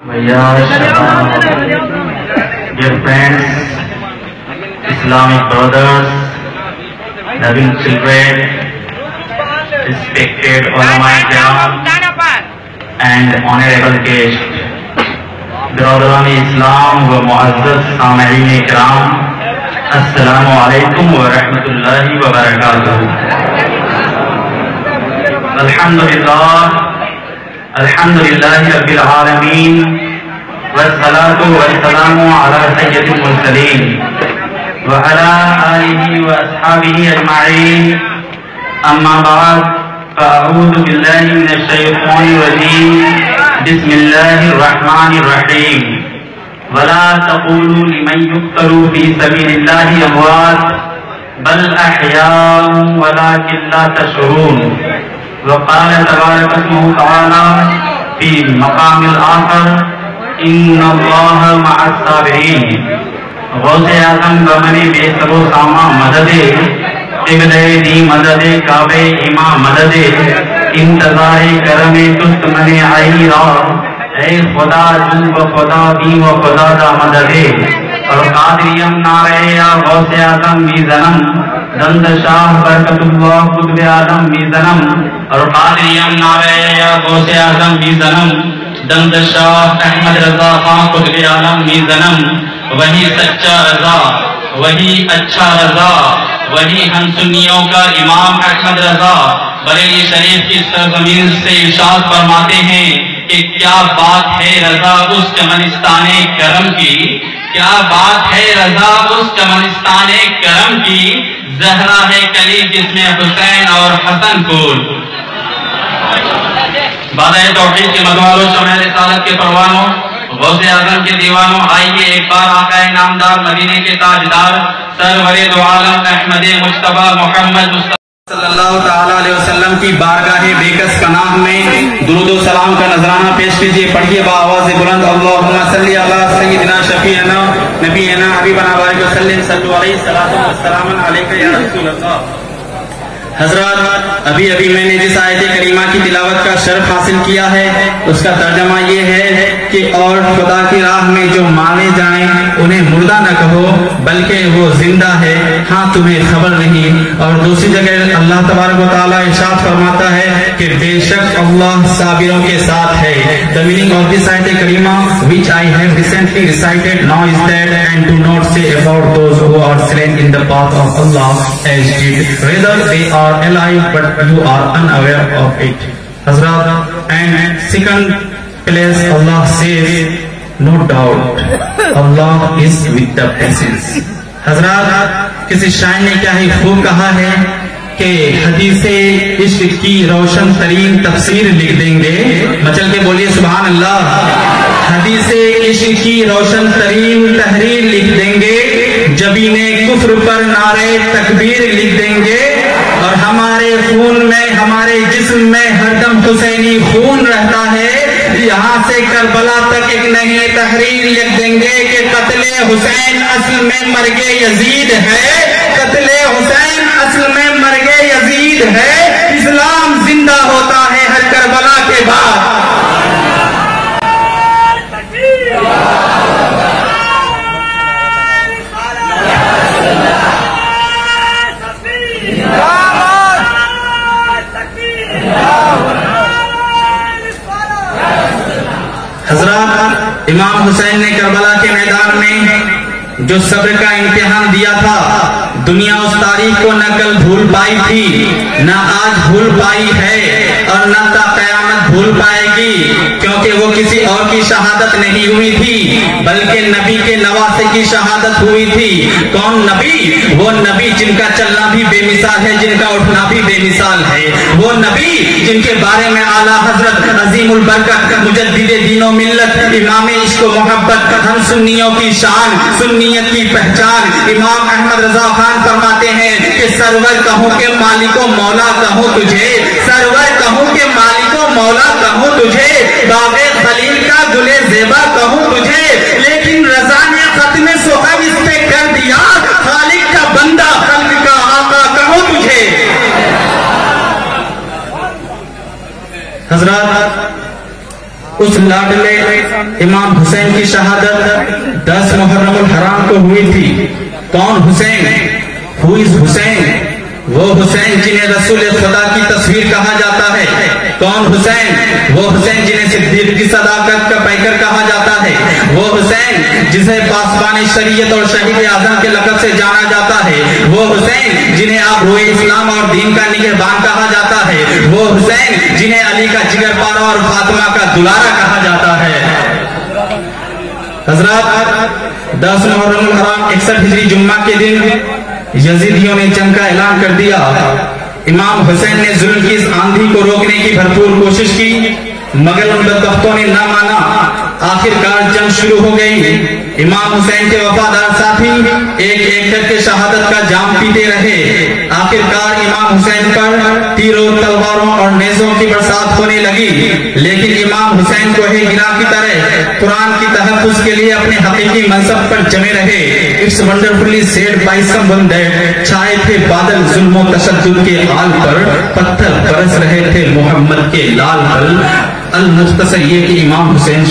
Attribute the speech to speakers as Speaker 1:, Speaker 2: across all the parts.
Speaker 1: Dear friends, Islamic brothers, loving children, respected ulama-e-kiram and honorable guests, Brother-in-Islam wa mu'azzaz Sama'in-e-kiram, Assalamu alaikum wa rahmatullahi wa barakatuh. Alhamdulillahi Rabbil Alameen, wassalatu wassalamu ala sayyidil mursaleen wa ala alihi wa ashabihi ajma'in. Amma ba'd, fa'a'udhu billahi minash shaytanir rajim. Bismillahir rahmanir rahim. Wa la taqulu liman yuqtalu fi sabilillahi amwat bal ahya'un walakin la tash'urun. وقال تبارك اسمه تعالى في مقام الآخر إن الله مع الصابرين. غوث اعظم بمن بے سب و ساما مدد قبلہ دی مدد کعبہ امام مدد انتظار کرم تست من آئی را اے خدا جو و خدا دی و خدا دا مدد اور قادریم نارے یا غوث اعظم بھی زنم دند شاہ برکت اللہ قطب اعظم بھی زنم اور قادریم نارے یا غوث اعظم بھی زنم دند شاہ احمد رضا خان قطب اعظم بھی زنم. وہی سچا رضا، وہی اچھا رضا، وہی ہم سنیوں کا امام احمد رضا بریلی شریف کی سرزمین سے ارشاد فرماتے ہیں کہ کیا بات ہے رضا اس چمنستان کرم کی، کیا بات ہے رضا اس چمنستان کرم کی، زہرا ہے کلی جس میں حسین اور حسن پھول. بادہ توحید کے مدوالوں، شمع رسالت کے پروانوں، غوث اعظم کے دیوانوں، آئیے ایک بار آقا نامدار مدینے کے تاجدار سرور دو عالم احمد مجتبی محمد مصطفیٰ صلی اللہ تعالیٰ علیہ وسلم کی بارگاہ بیکس پناہ میں درود و سلام کا نذرانہ پیش کیجئے. پڑھیے بآواز بلند اللہم صلی علی سیدنا شفیعنا نبینا حبیبنا بارک وسلم صلی علیہ السلام علیکہ یا رسول اللہ. حضرات، ابھی میں نے جس آیت کریمہ کی تلاوت کا شرف حاصل کیا ہے اس کا ترجمہ یہ ہے کہ اور خدا کی راہ میں جو مارے جائیں انہیں مردہ نہ کہو بلکہ وہ زندہ ہے، ہاں تمہیں خبر نہیں. اور دوسری جگہ اللہ تبارک و تعالیٰ ارشاد فرماتا ہے کہ بے شک اللہ صابروں کے ساتھ ہے. The meaning of this ayat karima which I have recently recited now is that and do not say about those who are slain in the path of Allah as did, rather they are alive but you are unaware of it. Hazrat, and second place Allah says no doubt Allah is with the patience. Hazrat, کسی شاعر نے کیا ہی خوب کہا ہے کہ حدیث عشق کی روشن ترین تفسیر لکھ دیں گے. مچل کے بولیے سبحان اللہ. حدیث عشق کی روشن ترین تحریر لکھ دیں گے، جبین کفر پر نعرے تکبیر لکھ دیں گے، اور ہمارے خون میں ہمارے جسم میں ہر دم حسینی خون رہتا ہے. یہاں سے کربلا تک ایک نئی تحریر لکھ دیں گے کہ قتل حسین اصل میں مرگ یزید ہے، قتل حسین اصل میں مرگ یزید ہے. اسلام زندہ ہوتا ہے ہر کربلا کے بعد. حضرات، امام حسین نے کربلا کے میدان میں جو صبر کا امتحان دیا تھا، دنیا اس تاریخ کو نہ کل بھول پائی تھی، نہ آج بھول پائی ہے، اور نہ تا قیامت بھول پائے گی، کیونکہ وہ کسی اور کی شہادت نہیں ہوئی تھی بلکہ نبی کے نواسے کی شہادت ہوئی تھی. کون نبی؟ وہ نبی جن کا چلنا بھی بے مثال ہے، جن کا اٹھنا بھی بے مثال ہے. وہ نبی جن کے بارے میں اعلیٰ حضرت عظیم البرکت مجدد دین و ملت امام عشق و محبت ہم سنیوں کی شان، سنیت کی پہچان امام احمد رضا خان فرماتے ہیں کہ سرور کہوں کہ مالک و مولا کہوں تجھے، سرور کہوں کہ مالک و مولا کہوں تجھے، باغ خلیل کا گلے زیبا کہوں تجھے، لیکن رضا نے ختم سخن اس پہ کر دیا، خالق کا بندہ خلق کا آقا کہوں تجھے. حضرات،
Speaker 2: اس لاڈلے امام حسین کی شہادت 10 محرم الحرام کو ہوئی تھی۔ کون حسین؟ ہو از حسین؟ وہ حسین جنہیں رسول خدا کی تصویر کہا جاتا ہے۔ کون حسین؟ وہ حسین جنہیں صدیق کی صداقت کا پیکر کہا جاتا ہے۔ وہ حسین جسے پاسبان شریعت اور شہید اعظم کے لقب سے جانا جاتا ہے۔ وہ حسین جنہیں آبروئے اسلام اور دین کا نگہبان کہا جاتا ہے۔ وہ حسین جنہیں علی کا جگر پارا اور فاطمہ کا دلارا کہا جاتا ہے۔ حضرات، 10 محرم الحرام 61 ہجری جمعہ کے دن یزیدیوں نے جنگ کا اعلان کر دیا۔ امام حسین نے ظلم کی اس آندھی کو روکنے کی بھرپور کوشش کی، مگر ان بدبختوں نے نہ مانا۔ آخر کار جنگ شروع ہو گئی۔ امام حسین کے وفادار ساتھی ایک ایک کر کے شہادت کا جام پیتے رہے۔ آخر کار امام حسین پر تیروں، تلواروں اور نیزوں کی برسات ہونے لگی، لیکن امام حسین کو گرا کی طرح قرآن کی تحفظ کے لیے اپنے حقیقی منصب پر جمے رہے۔ It's wonderfully said by someone that چھائے تھے بادل ظلم و تشدد کے آل پر، پتھر برس رہے تھے محمد کے لال پر۔ المختصر یہ کہ امام حسین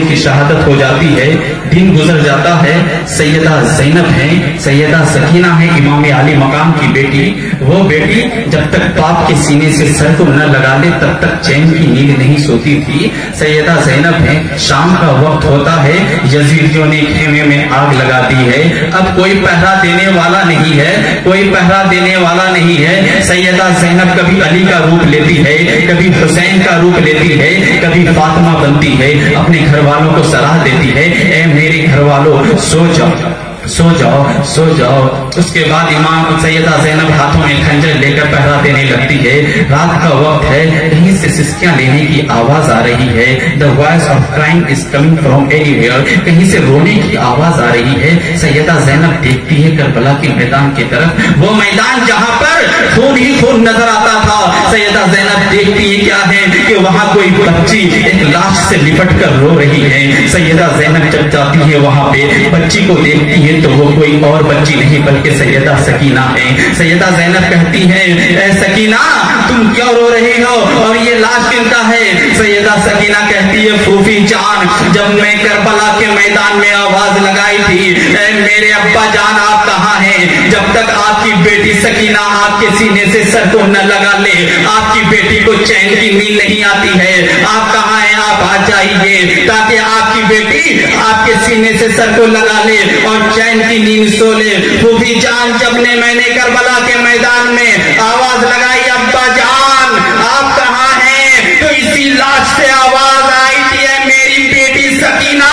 Speaker 2: کی شہادت ہو جاتی ہے، دن گزر جاتا ہے۔ سیدہ زینب ہیں، سیدہ سکینہ ہیں، امام علی مقام کی بیٹی۔ وہ بیٹی جب تک باپ کے سینے سے سر کو نہ لگا لے تب تک چین کی نیند نہیں سوتی تھی۔ سیدہ زینب ہیں، شام کا وقت ہوتا ہے، یزیدیوں نے خیمے میں آگ لگا دی ہے۔ اب کوئی پہرا دینے والا نہیں ہے، کوئی پہرا دینے والا نہیں ہے۔ سیدہ زینب کبھی علی کا روپ لیتی ہے، کبھی حسین کا روپ لیتی ہے، کبھی فاطمہ بنتی ہے، اپنے گھر والوں کو صلاح دیتی ہے، اے میرے گھر والوں سو جاؤ سو جاؤ سو جاؤ۔ اس کے بعد امام سیدہ زینب ہاتھوں میں خنجر لے کر پہرا دینے لگتی ہے۔ رات کا وقت ہے، کہیں سے سسکیاں لینے کی آواز آ رہی ہے۔ The voice of crying is coming from anywhere۔ کہیں سے رونے کی آواز آ رہی ہے۔ سیدہ زینب دیکھتی ہے کربلا کے میدان کی طرف، وہ میدان جہاں پر خون ہی خون نظر آتا تھا۔ سیدہ زینب دیکھتی ہے کیا ہے کہ وہاں کوئی بچی ایک لاش سے لپٹ کر رو رہی ہے۔ سیدہ زینب جب جاتی ہے وہاں پہ، بچی کو دیکھتی ہے تو وہ کوئی اور بچی نہیں بلکہ سیدہ سکینہ ہے۔ سیدہ زینب کہتی ہے، اے سکینہ تم کیوں رو رہی ہو اور یہ لاش کن کا ہے؟ سیدہ سکینہ کہتی ہے، پھوپھی جان جب میں کربلا کے میدان میں آواز لگائی تھی، اے میرے ابا جان آپ کہاں ہیں؟ جب تک آپ کی بیٹی سکینہ آپ کے سینے سے سر کو نہ لگا لے آپ کی بیٹی کو چین کی نیند نہیں آتی ہے۔ آپ کہاں ہیں؟ آپ آ جائیے تاکہ آپ کی بیٹی آپ کے سینے سے سر کو لگا لے اور چین کی نیند سو لے۔ پھوپھی جان جب میں نے کربلا کے میدان میں آواز لگائی ابا جان آپ کہاں ہیں، تو اسی لاش سے آواز آئی تھی، اے میری بیٹی سکینہ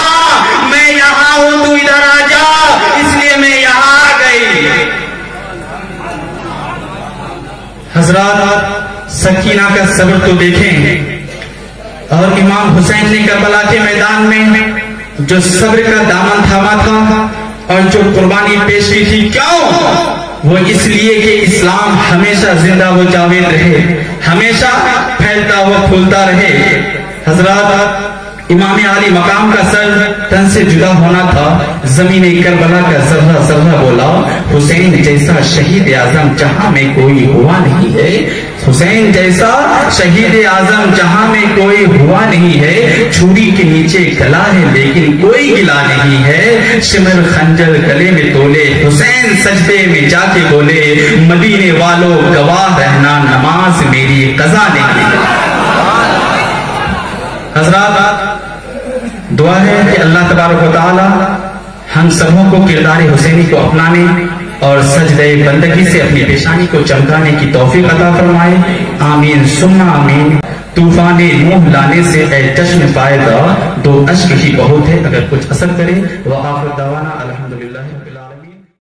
Speaker 2: میں یہاں ہوں تو ادھر آ جا، اس لیے میں یہاں آ گئی۔ حضرات، سکینہ کا صبر تو دیکھیں، اور امام حسین نے کربلا کے میدان میں جو صبر کا دامن تھاما تھا اور جو قربانی پیش کی تھی، کیوں؟ وہ اس لیے کہ اسلام ہمیشہ زندہ و جاوید رہے، ہمیشہ پھیلتا و پھولتا رہے۔ حضرات، امام علی مقام کا سر تن سے جدا ہونا تھا۔ زمین کربلا کا ذرہ ذرہ بولا، حسین جیسا شہید اعظم جہاں میں کوئی ہوا نہیں ہے، حسین جیسا شہید اعظم جہاں میں کوئی ہوا نہیں ہے۔ چھری کے نیچے گلا ہے لیکن کوئی گلا نہیں ہے، شمر خنجر گلے میں تولے، حسین سجدے میں جا کے بولے، مدینے والوں گواہ رہنا نماز میری قضا نہیں۔ حضرات، دعا ہے کہ اللہ تبارک و تعالی ہم سبوں کو کردار حسینی کو اپنانے اور سجدہ بندگی سے اپنی پیشانی کو چمکانے کی توفیق عطا فرمائے۔ آمین ثم آمین۔ طوفان نوح لانے سے اے چشم فائدہ، دو اشک ہی بہت ہے اگر کچھ اثر کرے۔ وآخر دعوانا الحمدللہ۔